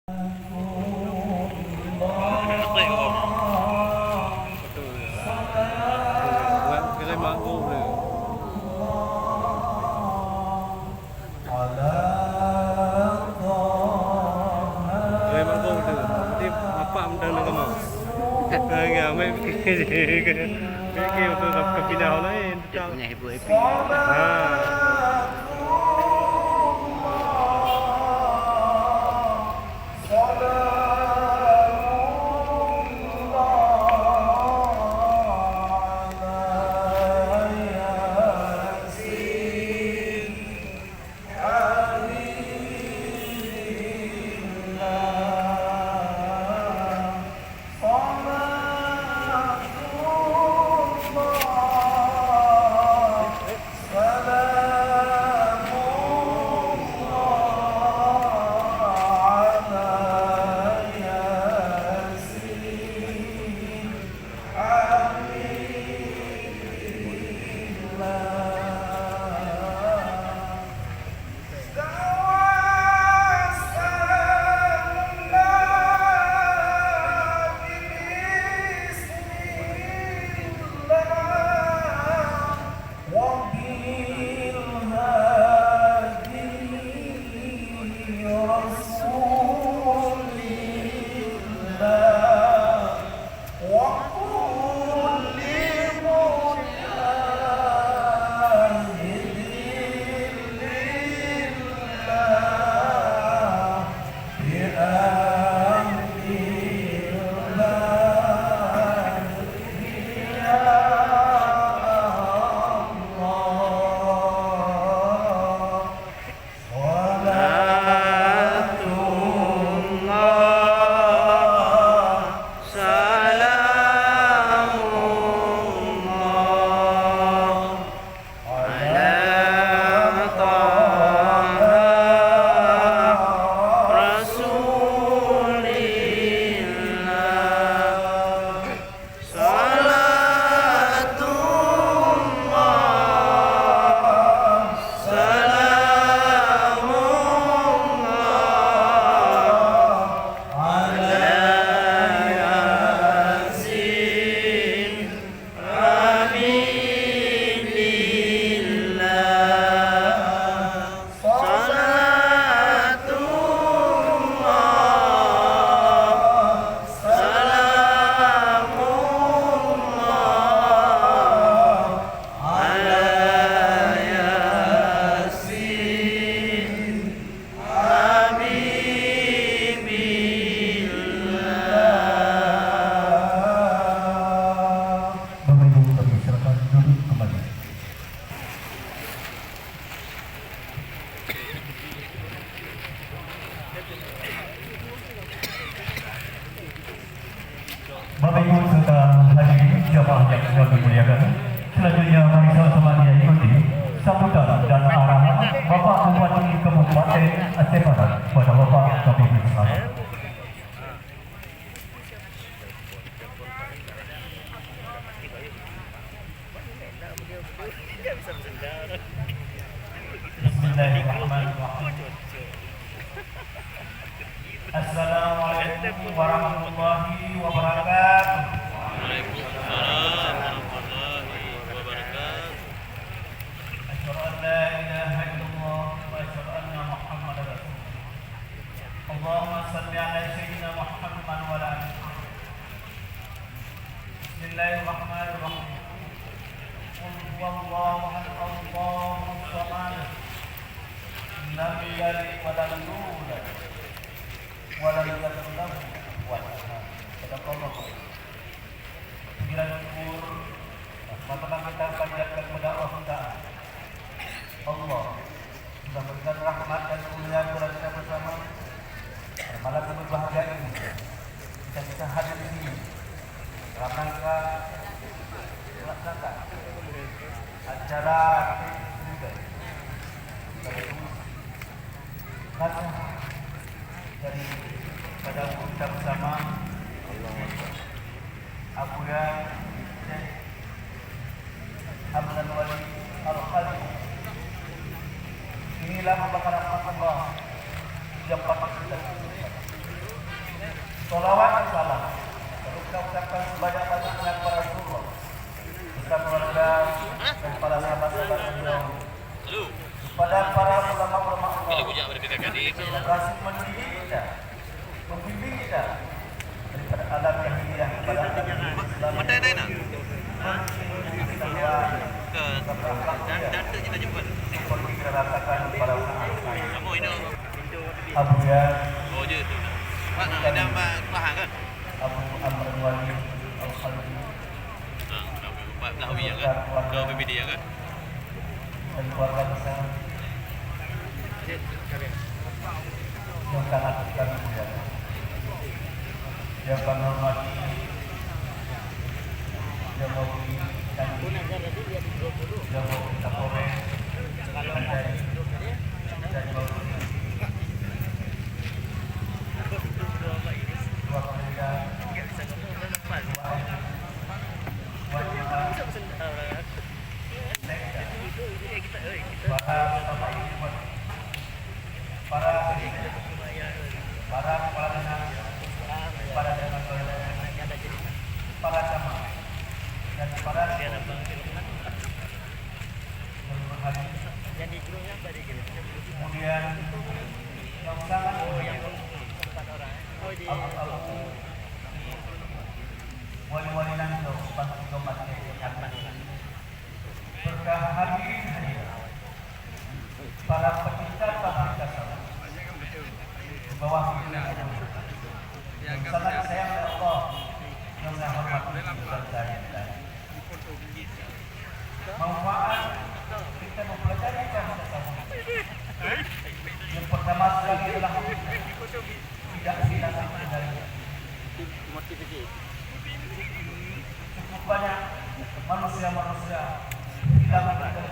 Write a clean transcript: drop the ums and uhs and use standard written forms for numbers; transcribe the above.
Cái mango này cái mango itu nanti apa amdan kamu nggak main kayak untuk kepindah lain Dia punya happy. Bapak Ibu serta hadirin jamaah yang kami muliakan, selanjutnya mari sama-sama dia ikuti sambutan dan arahan Bapak Bupati Kabupaten Aceh Barat pada Bapak kami bersama. Bismillahirrahmanirrahim. Assalamualaikum warahmatullahi wabarakatuh. Waalaikumsalam warahmatullahi wabarakatuh. Asyhadu an la ilaha illallah wa asyhadu anna Muhammadar Rasulullah. Allahumma shalli ala sayyidina Muhammad wa ala alihi. Bismillahirrahmanirrahim. Qul huwallahu ahad, Allahus samad. Lam yalid wa lam yulad walau yang sudah wajah pada Allah. Pikiran syukur maka kita panjatkan kepada Allah Taala. Allah sudah memberikan rahmat dan kurnia kepada kita bersama. Malam yang berbahagia ini kita bisa hadir di sini dalam rangka melaksanakan acara dari pada kita bersama Abuya Abdul Wali Al-Khalid. Inilah merupakan rahmat Allah yang patut kita syukuri. Salawat dan salam perlu kita ucapkan sebanyak-banyaknya kepada Rasulullah beserta keluarga dan para sahabat-sahabat beliau, Halo. kepada para ulama-ulama Bila Allah bujang mereka tadi. yang kasih mendidik kita, membimbing kita daripada alam yang hidayah kepada alam yang Islam. Mata lain nak. Kita doa Ke dan data kita jemput. seperti kita rasakan pada usaha Kamu ini. Abu Ya, Oh je tu. Pak nak ada bahan kan? Abu Amr Wali Al-Khalidi Pak Lahawi ya kan? Ke PPD ya kan? dan keluarga besar yang sangat kami muliakan. Yang kami hormati, yang mewakili kami, yang mewakili Kapolres, dan mewakili Wakilda, para kepala dinas, para dinas para jamaah dan para kemudian yang sangat abu-abu wali-wali langsung pasti tomat berkah hadirin hadirat para pecinta tabrika salam di bawah pimpinan yang sangat sayang oleh Allah yang saya hormati dan saya manfaat kita mempelajari bahasa tasawuf. Yang pertama sekali adalah tidak hilang dari cukup banyak manusia-manusia hilang dari